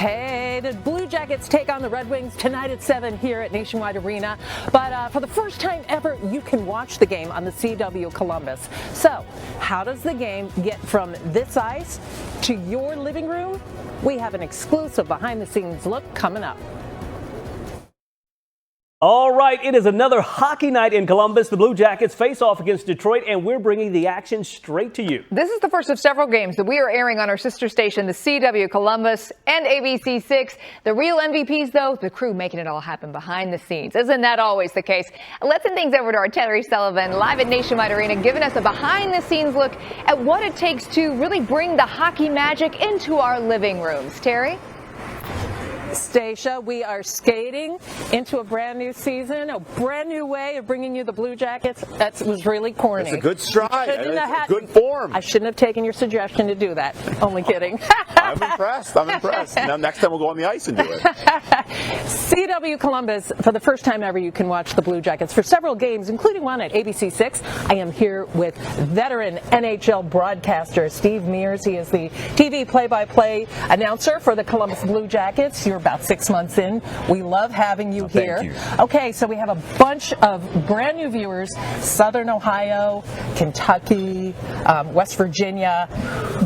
Hey, the Blue Jackets take on the Red Wings tonight at 7 here at Nationwide Arena. But for the first time ever, you can watch the game on the CW Columbus. So, how does the game get from this ice to your living room? We have an exclusive behind-the-scenes look coming up. All right, it is another hockey night in Columbus. The Blue Jackets face off against Detroit, and we're bringing the action straight to you. This is the first of several games that we are airing on our sister station, the CW Columbus and ABC6. The real MVPs, though, the crew making it all happen behind the scenes. Isn't that always the case? Let's send things over to our Terry Sullivan live at Nationwide Arena, giving us a behind-the-scenes look at what it takes to really bring the hockey magic into our living rooms. Terry? Stacia, we are skating into a brand new season, a brand new way of bringing you the Blue Jackets. That was really corny. It's a good stride. It's a good form. I shouldn't have taken your suggestion to do that. Only kidding. I'm impressed. Now next time we'll go on the ice and do it. CW Columbus, for the first time ever, you can watch the Blue Jackets for several games, including one at ABC6. I am here with veteran NHL broadcaster Steve Mears. He is the TV play-by-play announcer for the Columbus Blue Jackets. You're about 6 months in. We love having you here. Thank you. Okay, so we have a bunch of brand new viewers: Southern Ohio, Kentucky, West Virginia,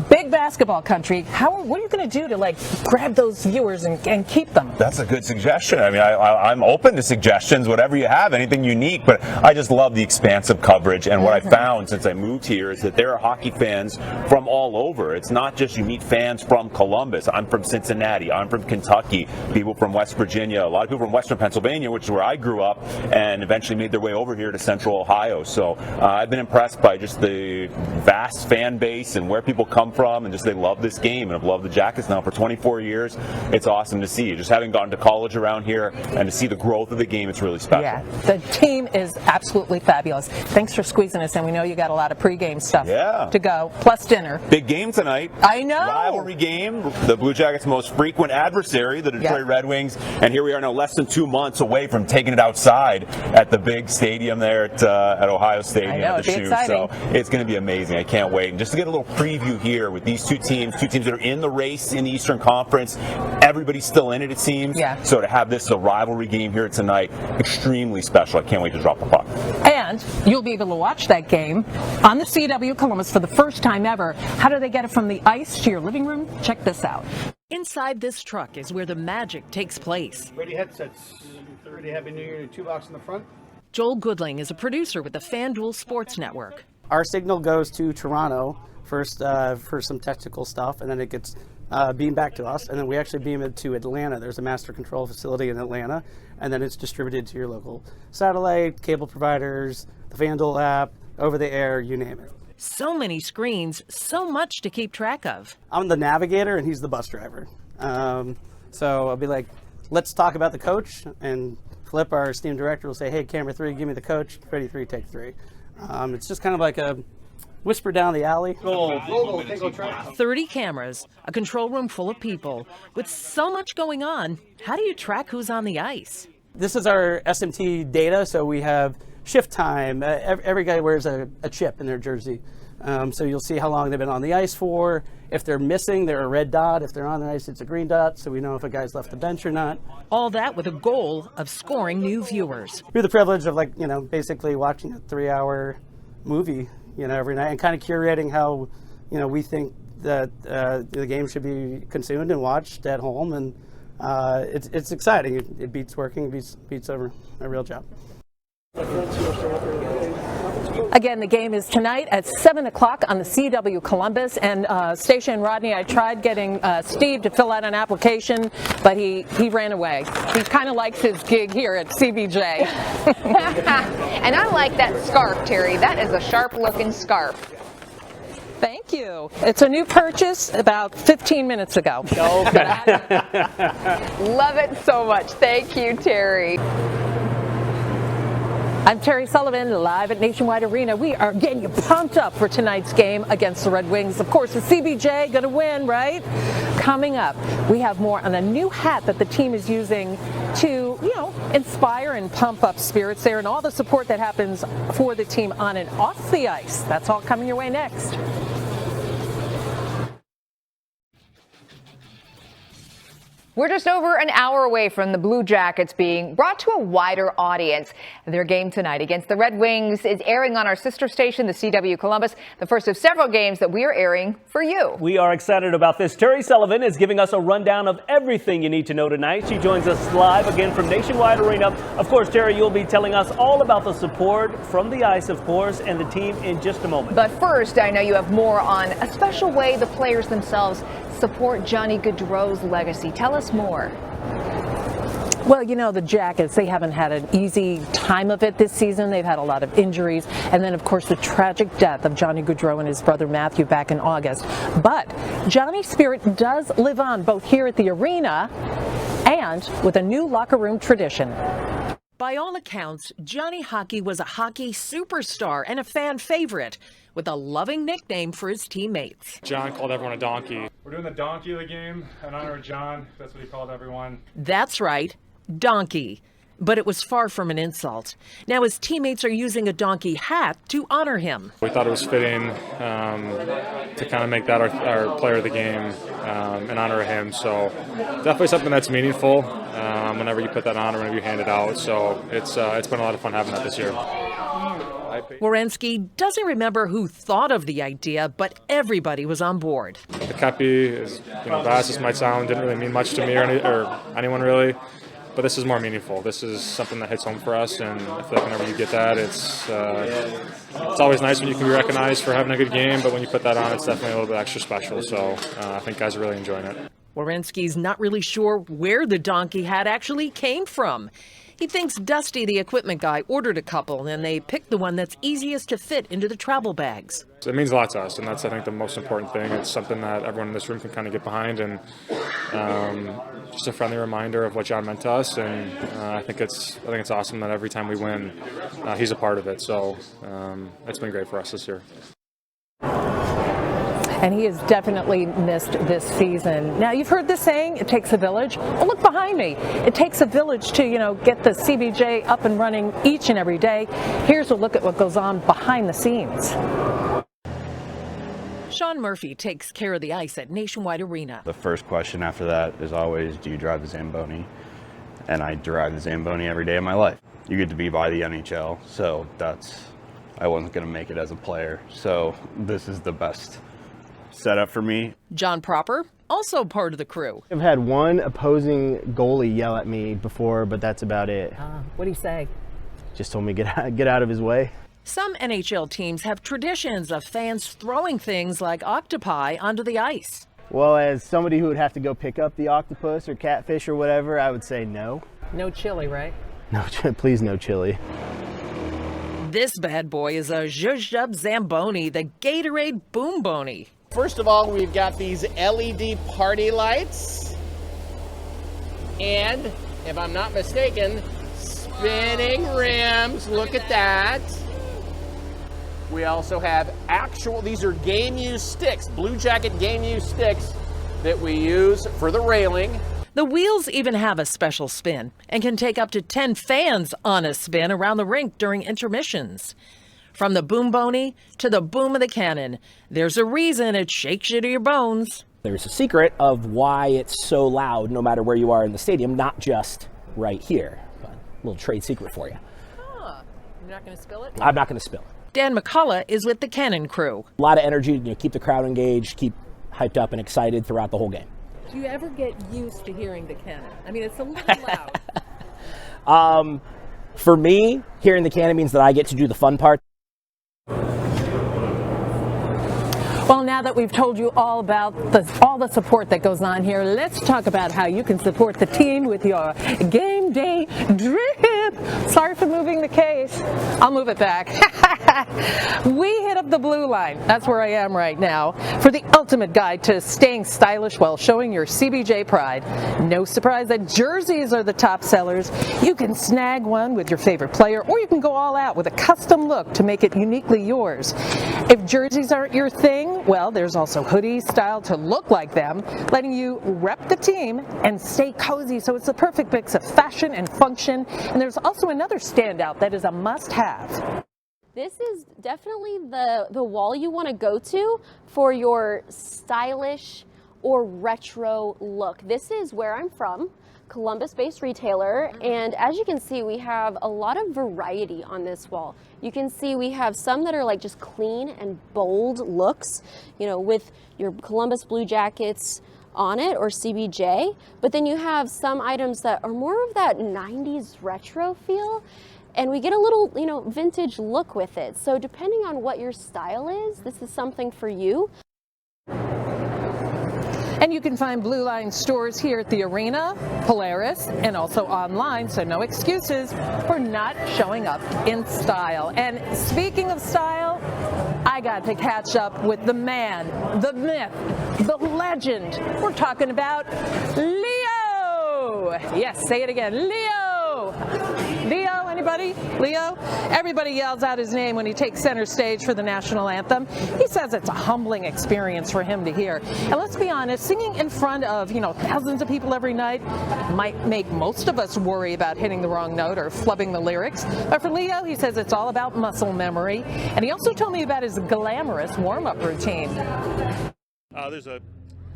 big basketball country. What are you going to do to grab those viewers and keep them? That's a good suggestion. I mean, I'm open to suggestions, whatever you have, anything unique, but I just love the expansive coverage. And what I found since I moved here is that there are hockey fans from all over. It's not just you meet fans from Columbus. I'm from Cincinnati. I'm from Kentucky. People from West Virginia, a lot of people from Western Pennsylvania, which is where I grew up, and eventually made their way over here to Central Ohio. So I've been impressed by just the vast fan base and where people come from, and just they love this game and have loved the Jackets now for 24 years. It's awesome to see. Just having gone to college around here and to see the growth of the game, it's really special. Yeah, the team is absolutely fabulous. Thanks for squeezing us in. We know you got a lot of pregame stuff to go, plus dinner. Big game tonight. I know. Rivalry game. The Blue Jackets' most frequent adversary, the Detroit Red Wings, and here we are now less than 2 months away from taking it outside at the big stadium there at Ohio Stadium. I know, at the Shoe. So it's going to be amazing. I can't wait. And just to get a little preview here with these two teams that are in the race in the Eastern Conference. Everybody's still in it, it seems. Yeah. So to have this as a rivalry game here tonight, extremely special. I can't wait to drop the puck. And you'll be able to watch that game on the CW Columbus for the first time ever. How do they get it from the ice to your living room? Check this out. Inside this truck is where the magic takes place. Ready headsets. Ready Happy New Year 2 box in the front. Joel Goodling is a producer with the FanDuel Sports Network. Our signal goes to Toronto first for some technical stuff, and then it gets beamed back to us, and then we actually beam it to Atlanta. There's a master control facility in Atlanta, and then it's distributed to your local satellite, cable providers, the FanDuel app, over the air, you name it. So many screens, so much to keep track of. I'm the navigator, and he's the bus driver. So I'll be like, let's talk about the coach, and Flip, our esteemed director, will say, hey, camera 3, give me the coach. Ready 3, take 3. It's just kind of like a whisper down the alley. 30 cameras, a control room full of people. With so much going on, how do you track who's on the ice? This is our SMT data, so we have shift time. Every guy wears a chip in their jersey. So you'll see how long they've been on the ice for. If they're missing, they're a red dot. If they're on the ice, it's a green dot, so we know if a guy's left the bench or not. All that with a goal of scoring new viewers. We have the privilege of basically watching a 3-hour movie, every night, and kind of curating how, we think that the game should be consumed and watched at home, and it's exciting. It beats working, beats a real job. Again, the game is tonight at 7 o'clock on the CW Columbus. And Stacia and Rodney, I tried getting Steve to fill out an application, but he ran away. He kind of likes his gig here at CBJ. And I like that scarf, Terry. That is a sharp-looking scarf. Thank you. It's a new purchase about 15 minutes ago. Okay. Love it so much. Thank you, Terry. I'm Terry Sullivan, live at Nationwide Arena. We are getting you pumped up for tonight's game against the Red Wings. Of course, the CBJ going to win, right? Coming up, we have more on a new hat that the team is using to, inspire and pump up spirits there, and all the support that happens for the team on and off the ice. That's all coming your way next. We're just over an hour away from the Blue Jackets being brought to a wider audience. Their game tonight against the Red Wings is airing on our sister station, the CW Columbus, the first of several games that we are airing for you. We are excited about this. Terry Sullivan is giving us a rundown of everything you need to know tonight. She joins us live again from Nationwide Arena. Of course, Terry, you'll be telling us all about the support from the ice, of course, and the team in just a moment. But first, I know you have more on a special way the players themselves support Johnny Gaudreau's legacy. Tell us more. Well, you know, the Jackets, they haven't had an easy time of it this season. They've had a lot of injuries. And then, of course, the tragic death of Johnny Gaudreau and his brother Matthew back in August. But Johnny's spirit does live on both here at the arena and with a new locker room tradition. By all accounts, Johnny Hockey was a hockey superstar and a fan favorite, with a loving nickname for his teammates. John called everyone a donkey. We're doing the donkey of the game in honor of John. That's what he called everyone. That's right, donkey. But it was far from an insult. Now his teammates are using a donkey hat to honor him. We thought it was fitting to kind of make that our player of the game in honor of him. So definitely something that's meaningful whenever you put that on or whenever you hand it out. So it's been a lot of fun having that this year. Werenski doesn't remember who thought of the idea, but everybody was on board. The Kepi is, vast as might sound, didn't really mean much to me or anyone really. But this is more meaningful. This is something that hits home for us, and I feel like whenever you get that, it's always nice when you can be recognized for having a good game, but when you put that on, it's definitely a little bit extra special. So I think guys are really enjoying it. Werenski's not really sure where the donkey hat actually came from. He thinks Dusty, the equipment guy, ordered a couple, and they picked the one that's easiest to fit into the travel bags. It means a lot to us, and that's, I think, the most important thing. It's something that everyone in this room can kind of get behind, and just a friendly reminder of what John meant to us. And I think it's awesome that every time we win, he's a part of it. So it's been great for us this year. And he has definitely missed this season. Now, you've heard this saying, it takes a village. Well, look behind me. It takes a village to, get the CBJ up and running each and every day. Here's a look at what goes on behind the scenes. Sean Murphy takes care of the ice at Nationwide Arena. The first question after that is always, do you drive the Zamboni? And I drive the Zamboni every day of my life. You get to be by the NHL, so I wasn't going to make it as a player. So this is the best setup for me. John Proper, also part of the crew. I've had one opposing goalie yell at me before, but that's about it. What do you say? Just told me get out of his way. Some NHL teams have traditions of fans throwing things like octopi onto the ice. Well, as somebody who would have to go pick up the octopus or catfish or whatever, I would say no. No chili, right? No, please no chili. This bad boy is a Zhuzhub Zamboni, the Gatorade Boom Boni. First of all, we've got these LED party lights. And, if I'm not mistaken, spinning rims. Look at that. We also have these are game use sticks, Blue Jacket game use sticks that we use for the railing. The wheels even have a special spin and can take up to 10 fans on a spin around the rink during intermissions. From the boom boni to the boom of the cannon, there's a reason it shakes you to your bones. There's a secret of why it's so loud no matter where you are in the stadium, not just right here. But a little trade secret for you. You're not going to spill it? I'm not going to spill it. Dan McCullough is with the Cannon crew. A lot of energy to keep the crowd engaged, keep hyped up and excited throughout the whole game. Do you ever get used to hearing the cannon? I mean, it's a little loud. For me, hearing the cannon means that I get to do the fun part. Well, now that we've told you all about all the support that goes on here, let's talk about how you can support the team with your game day drip. Sorry for moving the case. I'll move it back. We hit up the blue line. That's where I am right now for the ultimate guide to staying stylish while showing your CBJ pride. No surprise that jerseys are the top sellers. You can snag one with your favorite player, or you can go all out with a custom look to make it uniquely yours. If jerseys aren't your thing, well, there's also hoodies styled to look like them, letting you rep the team and stay cozy. So it's the perfect mix of fashion and function. And there's also another standout that is a must-have. This is definitely the wall you want to go to for your stylish or retro look. This is where I'm from, Columbus-based retailer, and as you can see, we have a lot of variety on this wall. You can see we have some that are like just clean and bold looks, you know, with your Columbus Blue Jackets on it or CBJ, but then you have some items that are more of that 90s retro feel, and we get a little, you know, vintage look with it. So depending on what your style is, this is something for you. And you can find Blue Line stores here at the Arena, Polaris, and also online, so no excuses for not showing up in style. And speaking of style, I got to catch up with the man, the myth, the legend. We're talking about Leo. Yes, say it again, Leo. Leo, anybody? Leo? Everybody yells out his name when he takes center stage for the national anthem. He says it's a humbling experience for him to hear. And let's be honest, singing in front of, you know, thousands of people every night might make most of us worry about hitting the wrong note or flubbing the lyrics. But for Leo, he says it's all about muscle memory. And he also told me about his glamorous warm-up routine. There's a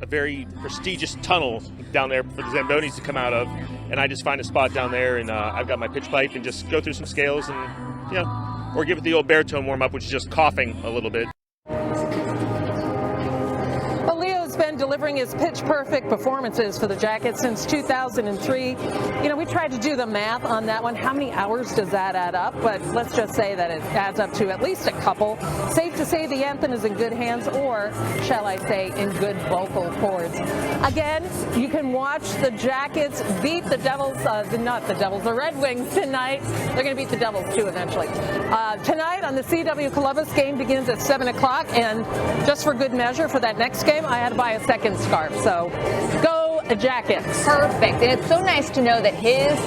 very prestigious tunnel down there for the Zambonis to come out of, and I just find a spot down there, and I've got my pitch pipe and just go through some scales and, you know, or give it the old baritone warm-up, which is just coughing a little bit. Well, Leo's been delivering his pitch-perfect performances for the Jackets since 2003. You know, we tried to do the math on that one. How many hours does that add up? But let's just say that it adds up to at least a couple. Safe to say the anthem is in good hands, or shall I say, in good vocal cords. Again, you can watch the Jackets beat the Devils, not the Devils, the Red Wings tonight. They're going to beat the Devils too eventually. Tonight on the CW Columbus, game begins at 7 o'clock, and just for good measure for that next game, I had to buy a second scarf. So go Jackets. Perfect. And it's so nice to know that his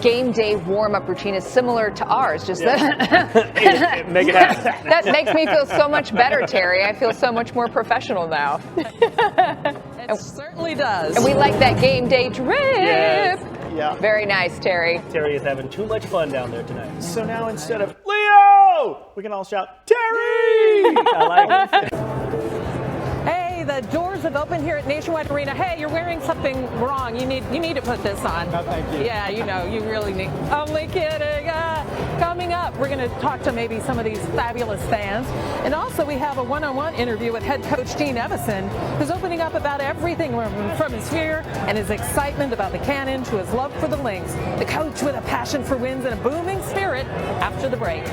game day warm-up routine is similar to ours. Just that Make it happen. that makes me feel so much better, Terry. I feel so much more professional now. It certainly does. And we like that game day drip. Yes. Yeah. Very nice, Terry. Terry is having too much fun down there tonight. So now instead of Leo, we can all shout Terry. I like it. Hey, the doors have opened here at Nationwide Arena. Hey, you're wearing something wrong. You need to put this on. No, thank you. Yeah, you know, you really need. Only kidding. Coming up, we're going to talk to maybe some of these fabulous fans. And also we have a one-on-one interview with head coach Dean Evison, who's opening up about everything from his fear and his excitement about the Cannon to his love for the Lynx. The coach with a passion for wins and a booming spirit after the break.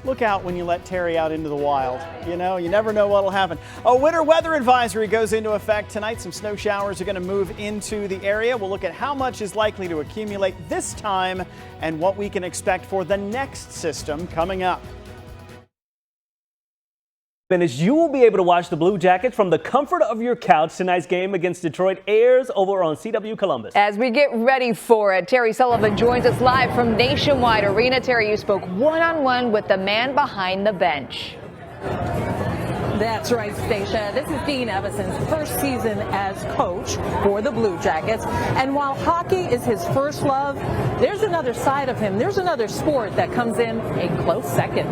Look out when you let Terry out into the wild. You know, you never know what'll happen. A winter weather advisory goes into effect tonight. Some snow showers are going to move into the area. We'll look at how much is likely to accumulate this time and what we can expect for the next system coming up. As you will be able to watch the Blue Jackets from the comfort of your couch. Tonight's game against Detroit airs over on CW Columbus. As we get ready for it, Terry Sullivan joins us live from Nationwide Arena. Terry, you spoke one-on-one with the man behind the bench. That's right, Stacia. This is Dean Evison's first season as coach for the Blue Jackets. And while hockey is his first love, there's another side of him. There's another sport that comes in a close second.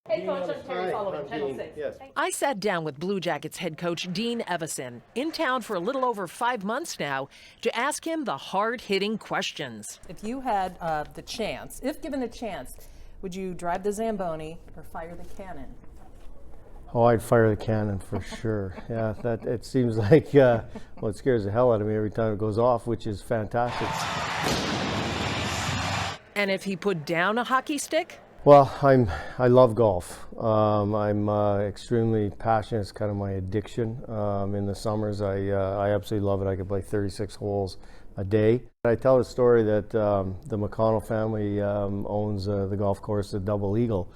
Hey, Coach, I'm Terry Sullivan, Channel 6. Yes. I sat down with Blue Jackets head coach Dean Evison, in town for a little over 5 months now, to ask him the hard-hitting questions. If you had the chance, if given the chance, would you drive the Zamboni or fire the cannon? Oh, I'd fire the cannon for sure. Yeah, that it seems like, well, it scares the hell out of me every time it goes off, which is fantastic. And if he put down a hockey stick? Well, I love golf. I'm extremely passionate. It's kind of my addiction. In the summers, I absolutely love it. I could play 36 holes a day. I tell the story that the McConnell family owns the golf course, the Double Eagle,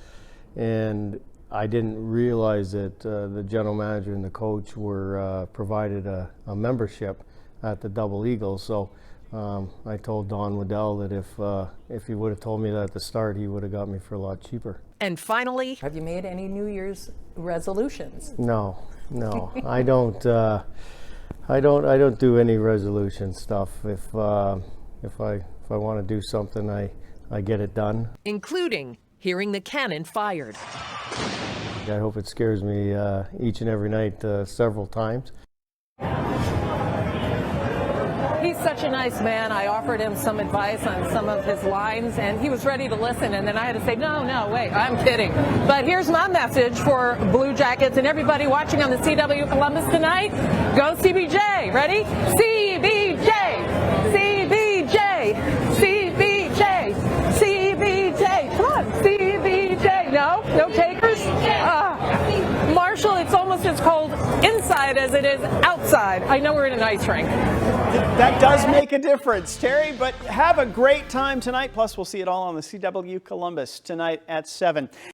and I didn't realize that the general manager and the coach were provided a membership at the Double Eagle. So I told Don Waddell that if he would have told me that at the start, he would have got me for a lot cheaper. And finally, have you made any New Year's resolutions? No, I don't. I don't do any resolution stuff. If I want to do something, I get it done. Including hearing the cannon fired. I hope it scares me each and every night several times. such a nice man. I offered him some advice on some of his lines, and he was ready to listen. And then I had to say, no, wait, I'm kidding. But here's my message for Blue Jackets and everybody watching on the CW Columbus tonight. Go CBJ. Ready? CBJ. CBJ. CBJ. CBJ. Come on, CBJ. No takers? Marshall, it's almost as cold inside as it is outside. I know we're in an ice rink. That does make a difference, Terry, but have a great time tonight. Plus, we'll see it all on the CW Columbus tonight at 7.